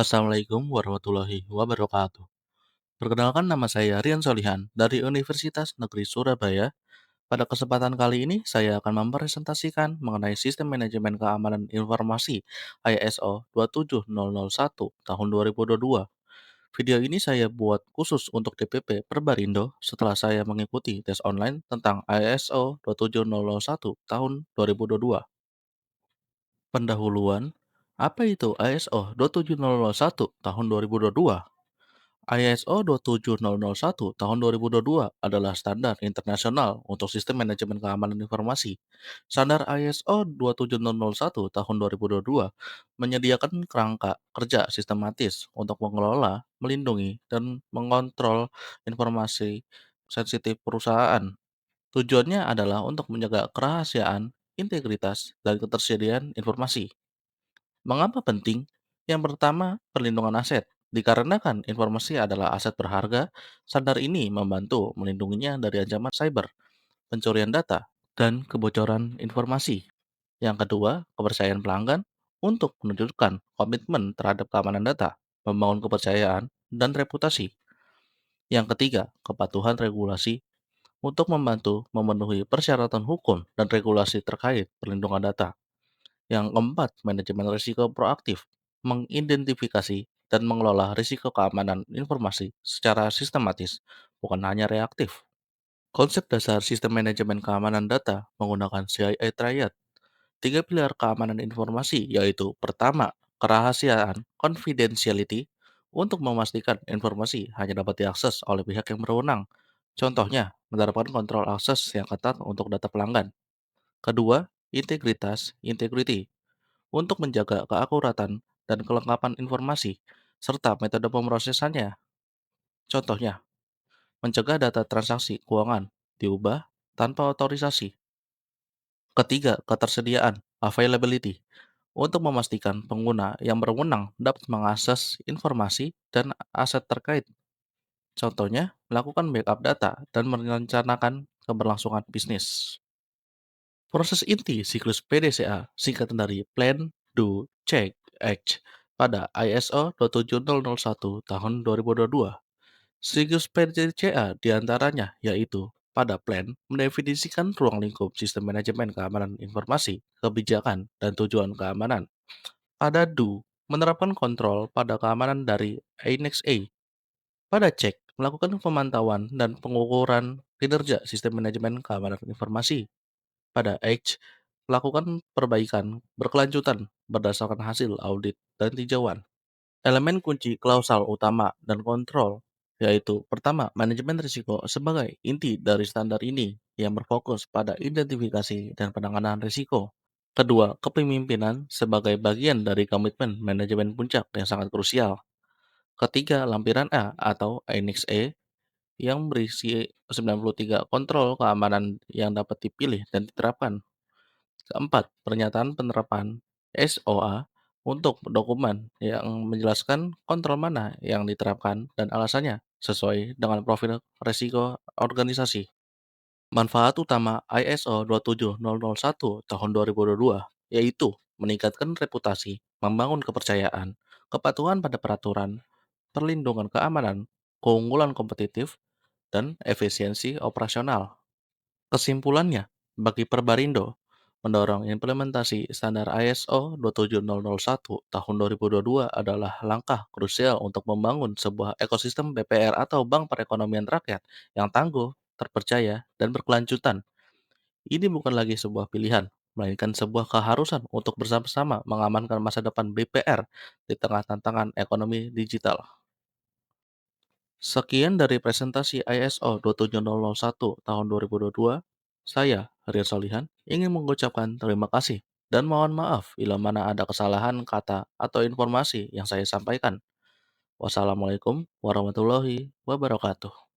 Assalamualaikum warahmatullahi wabarakatuh. Perkenalkan nama saya Rian Solihan dari Universitas Negeri Surabaya. Pada kesempatan kali ini saya akan mempresentasikan mengenai Sistem Manajemen Keamanan Informasi ISO 27001 tahun 2022. Video ini saya buat khusus untuk DPP Perbarindo setelah saya mengikuti tes online tentang ISO 27001 tahun 2022. Pendahuluan, apa itu ISO 27001 tahun 2022? ISO 27001 tahun 2022 adalah standar internasional untuk sistem manajemen keamanan informasi. Standar ISO 27001 tahun 2022 menyediakan kerangka kerja sistematis untuk mengelola, melindungi, dan mengontrol informasi sensitif perusahaan. Tujuannya adalah untuk menjaga kerahasiaan, integritas, dan ketersediaan informasi. Mengapa penting? Yang pertama, perlindungan aset. Dikarenakan informasi adalah aset berharga, standar ini membantu melindunginya dari ancaman cyber, pencurian data, dan kebocoran informasi. Yang kedua, kepercayaan pelanggan untuk menunjukkan komitmen terhadap keamanan data, membangun kepercayaan, dan reputasi. Yang ketiga, kepatuhan regulasi untuk membantu memenuhi persyaratan hukum dan regulasi terkait perlindungan data. Yang keempat, manajemen risiko proaktif, mengidentifikasi dan mengelola risiko keamanan informasi secara sistematis, bukan hanya reaktif. Konsep dasar sistem manajemen keamanan data menggunakan CIA Triad. Tiga pilar keamanan informasi yaitu pertama, kerahasiaan confidentiality untuk memastikan informasi hanya dapat diakses oleh pihak yang berwenang. Contohnya, menerapkan kontrol akses yang ketat untuk data pelanggan. Kedua, integritas integrity untuk menjaga keakuratan dan kelengkapan informasi, serta metode pemrosesannya. Contohnya, mencegah data transaksi keuangan diubah tanpa otorisasi. Ketiga, ketersediaan availability untuk memastikan pengguna yang berwenang dapat mengakses informasi dan aset terkait. Contohnya, melakukan backup data dan merencanakan keberlangsungan bisnis. Proses inti siklus PDCA singkatan dari Plan, Do, Check, Act pada ISO 27001 tahun 2022. Siklus PDCA diantaranya yaitu pada Plan mendefinisikan ruang lingkup sistem manajemen keamanan informasi, kebijakan, dan tujuan keamanan. Pada Do, menerapkan kontrol pada keamanan dari Annex A. Pada Check, melakukan pemantauan dan pengukuran kinerja sistem manajemen keamanan informasi. Pada Edge, lakukan perbaikan berkelanjutan berdasarkan hasil audit dan tinjauan. Elemen kunci klausal utama dan kontrol yaitu pertama, manajemen risiko sebagai inti dari standar ini yang berfokus pada identifikasi dan penanganan risiko. Kedua, kepemimpinan sebagai bagian dari komitmen manajemen puncak yang sangat krusial. Ketiga, lampiran A atau Annex E yang berisi 93 kontrol keamanan yang dapat dipilih dan diterapkan. Keempat, pernyataan penerapan SOA untuk dokumen yang menjelaskan kontrol mana yang diterapkan dan alasannya sesuai dengan profil risiko organisasi. Manfaat utama ISO 27001 tahun 2022 yaitu meningkatkan reputasi, membangun kepercayaan, kepatuhan pada peraturan, perlindungan keamanan, keunggulan kompetitif, dan efisiensi operasional. Kesimpulannya, bagi Perbarindo, mendorong implementasi standar ISO 27001 tahun 2022 adalah langkah krusial untuk membangun sebuah ekosistem BPR atau Bank Perekonomian Rakyat yang tangguh, terpercaya, dan berkelanjutan. Ini bukan lagi sebuah pilihan, melainkan sebuah keharusan untuk bersama-sama mengamankan masa depan BPR di tengah tantangan ekonomi digital. Sekian dari presentasi ISO 27001 tahun 2022. Saya, Rian Solihan, ingin mengucapkan terima kasih dan mohon maaf bila mana ada kesalahan kata atau informasi yang saya sampaikan. Wassalamualaikum warahmatullahi wabarakatuh.